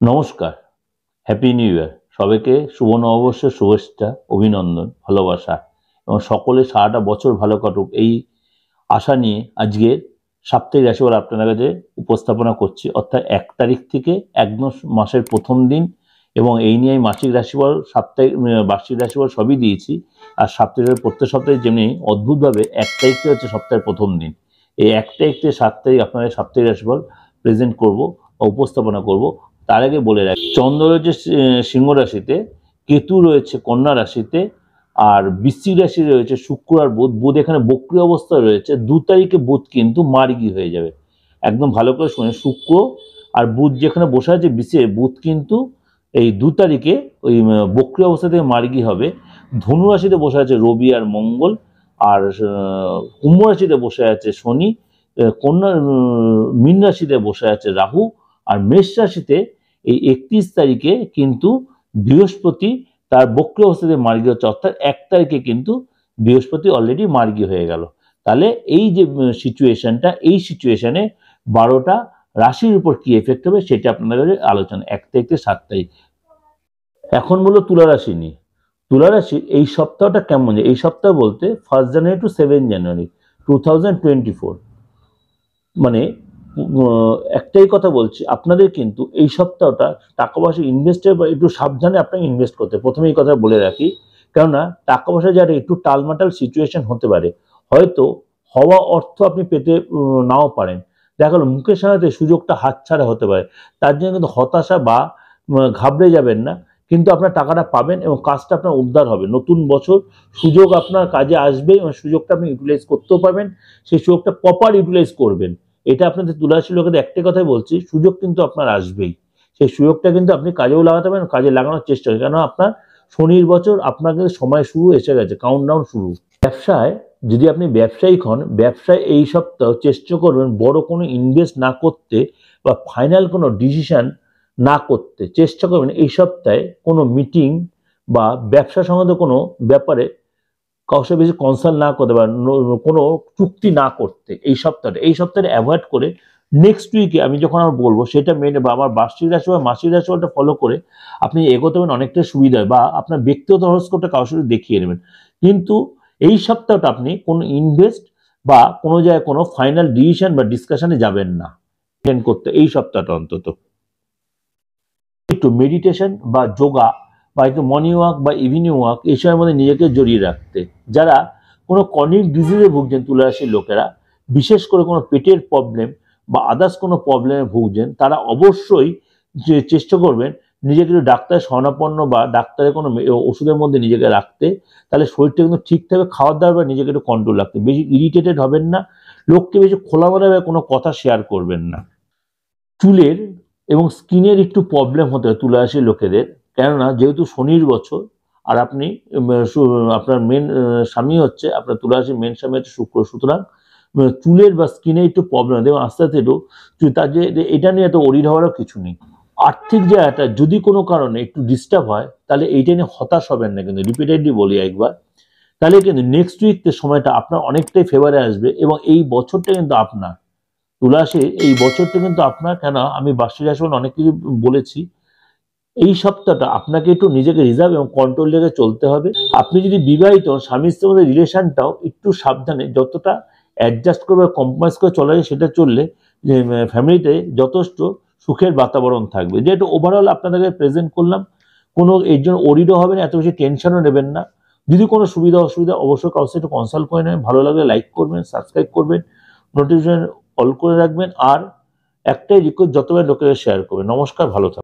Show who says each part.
Speaker 1: নমস্কার, happy new year. সবাইকে শুভ নববর্ষের শুভেচ্ছা, অভিনন্দন, ভালোবাসা এবং সকলে সারাটা বছর ভালো কাটুক এই আশা নিয়ে আজকের সাপ্তাহিক রাশিফল আপনাদের কাছে উপস্থাপনা করছি। অর্থাৎ 1 তারিখ থেকে একদম মাসের প্রথম দিন, এবং এই নিয়ে মাসিক রাশিফল, সাপ্তাহিক, বার্ষিক রাশিফল সবই দিয়েছি। আর সাপ্তাহিক প্রত্যেক সপ্তাহে যেমনি অদ্ভুতভাবে 1 তারিখটা হচ্ছে সপ্তাহের প্রথম দিন। এই 1 তারিখ থেকে 7 তারিখ আপনাদের সাপ্তাহিক রাশিফল প্রেজেন্ট করব বা উপস্থাপনা করব। তার আগে বলে রাখি, চন্দ্র রয়েছে সিংহ রাশিতে, কেতু রয়েছে কন্যা রাশিতে, আর বৃশ্চিক রাশি রয়েছে শুক্র আর বুধ। বুধ এখানে বক্রী অবস্থায় রয়েছে। 2 তারিখে বুধ কিন্তু মার্গী হয়ে যাবে। একদম ভালো করে শুনে, শুক্র আর বুধ যেখানে বসে আছে বৃশ্চিকে, বুধ কিন্তু এই 2 তারিখে ওই বক্রী অবস্থা থেকে মার্গী হবে। ধনু রাশিতে বসে আছে রবি আর মঙ্গল, আর কুম্ভ রাশিতে বসে আছে শনি, কন্যা মীন রাশিতে বসে আছে রাহু, আর মেষ রাশিতে এই 31 তারিখে কিন্তু বৃহস্পতি তার বক্রী অবস্থাতে মার্গী হচ্ছে। অর্থাৎ 1 তারিখে কিন্তু বৃহস্পতি অলরেডি মার্গী হয়ে গেল। তাহলে এই যে সিচুয়েশনটা, এই সিচুয়েশনে 12টা রাশির উপর কি এফেক্ট হবে সেটা আপনাদের আলোচনা 1 তারিখ থেকে 7 তারিখ। এখন বলো তুলা রাশি নিয়ে। তুলা রাশি এই সপ্তাহটা কেমন যায়? এই সপ্তাহ বলতে 1 জানুয়ারি টু 7 জানুয়ারি 2024, মানে একটাই কথা বলছি, আপনাদের কিন্তু এই সপ্তাহটা টাকা পয়সা ইনভেস্টের একটু সাবধানে আপনাকে ইনভেস্ট করতে, প্রথমে এই কথা বলে রাখি। কেননা টাকা পয়সা যারা একটু টালমাটাল সিচুয়েশন হতে পারে, হয়তো হওয়া অর্থ আপনি পেতে নাও পারেন। দেখা গেল মুখের সাথে সুযোগটা হাতছাড়া হতে পারে। তার জন্য কিন্তু হতাশা বা ঘাবড়ে যাবেন না, কিন্তু আপনার টাকাটা পাবেন এবং কাজটা আপনার উদ্ধার হবে। নতুন বছর, সুযোগ আপনার কাজে আসবে এবং সুযোগটা আপনি ইউটিলাইজ করতেও পারবেন। সেই সুযোগটা প্রপার ইউটিলাইজ করবেন। এটা আপনাদের তুলা রাশির লোকেদের একটাই কথাই বলছি, সুযোগ কিন্তু আপনার আসবেই। সেই সুযোগটা কিন্তু আপনি কাজেও লাগাতে পারেন, কাজে লাগানোর চেষ্টা করেন। কেন আপনার শনির বছর, আপনার কিন্তু সময় শুরু এসে গেছে, কাউন্টডাউন শুরু। ব্যবসায় যদি আপনি ব্যবসায়িক হন, ব্যবসায় এই সপ্তাহ চেষ্টা করবেন বড় কোনো ইনভেস্ট না করতে বা ফাইনাল কোনো ডিসিশন না করতে। চেষ্টা করবেন এই সপ্তাহে কোনো মিটিং বা ব্যবসা সংক্রান্ত কোনো ব্যাপারে কারোর সাথে বেশি কনসাল্ট না করতে বা কোনো চুক্তি না করতে এই সপ্তাহে অ্যাভয়েড করে নেক্সট উইকে আমি যখন আমার বলবো সেটা মেনে বা আমার বার্ষিক রাশি বা মাসিক রাশিফলটা ফলো করে আপনি এগোতে পারেন, অনেকটা সুবিধা হয়। বা আপনার ব্যক্তিগত হরস্কোপটা কারোর সাথে দেখিয়ে নেবেন। কিন্তু এই সপ্তাহটা আপনি কোনো ইনভেস্ট বা কোনো জায়গায় কোনো ফাইনাল ডিসিশন বা ডিসকাশনে যাবেন না করতে এই সপ্তাহটা অন্তত। একটু মেডিটেশন বা যোগা বা একটু মর্নিং ওয়াক বা ইভিনিং ওয়াক এইসবের মধ্যে নিজেকে জড়িয়ে রাখতে। যারা কোনো ক্রনিক ডিজিজে ভুগছেন তুলা রাশির লোকেরা, বিশেষ করে কোনো পেটের প্রবলেম বা আদার্স কোনো প্রবলেমে ভুগছেন, তারা অবশ্যই যে চেষ্টা করবেন নিজেকে একটু ডাক্তারের শরণাপন্ন বা ডাক্তারের কোনো ওষুধের মধ্যে নিজেকে রাখতে। তাহলে শরীরটা কিন্তু ঠিক থাকবে। খাওয়ার দাওয়ার বা নিজেকে একটু কন্ট্রোল রাখতে, বেশি ইরিটেটেড হবেন না, লোককে বেশি খোলামেলাভাবে কোনো কথা শেয়ার করবেন না। চুলের এবং স্কিনের একটু প্রবলেম হতে হয় তুলা রাশির লোকেদের, কেননা যেহেতু শনির বছর আর আপনি আপনার মেন স্বামী হচ্ছে, আপনার তুলা রাশির মেন স্বামী হচ্ছে শুক্র, সুতরাং চুলের বা স্কিনে একটু প্রবলেম হয়। দেখুন আস্তে আস্তে একটু তার যে এটা নিয়ে এত অরিড হওয়ারও কিছু নেই। আর্থিক জায়গাটা যদি কোনো কারণে একটু ডিস্টার্ব হয়, তাহলে এইটা নিয়ে হতাশ হবেন না, কিন্তু রিপিটেডলি বলি একবার, তাহলে কিন্তু নেক্সট উইকের সময়টা আপনার অনেকটাই ফেভারে আসবে এবং এই বছরটা কিন্তু আপনার। তুলা রাশি এই বছরটা কিন্তু আপনার, কেন আমি বার্ষিক রাশিফল অনেক কিছু বলেছি, এই সপ্তাহটা আপনাকে একটু নিজেকে রিজার্ভ এবং কন্ট্রোল রেখে চলতে হবে। আপনি যদি বিবাহিত, স্বামী স্ত্রীর মধ্যে রিলেশনটাও একটু সাবধানে যতটা অ্যাডজাস্ট করবে, কম্প্রোমাইজ করে চলা যায় সেটা চললে ফ্যামিলিতে যথেষ্ট সুখের বাতাবরণ থাকবে। যেহেতু ওভারঅল আপনাদেরকে প্রেজেন্ট করলাম, কোনো এর জন্য অরিডও হবে না, এত বেশি টেনশনও নেবেন না। যদি কোনো সুবিধা অসুবিধা অবশ্যই কারোর সাথে একটু কনসাল্ট করে নেবেন। ভালো লাগলে লাইক করবেন, সাবস্ক্রাইব করবেন, নোটিফিকেশন অল করে রাখবেন। আর একটাই রিকোয়েস্ট, যতবার লোকেরা শেয়ার করবেন। নমস্কার, ভালো থাকবেন।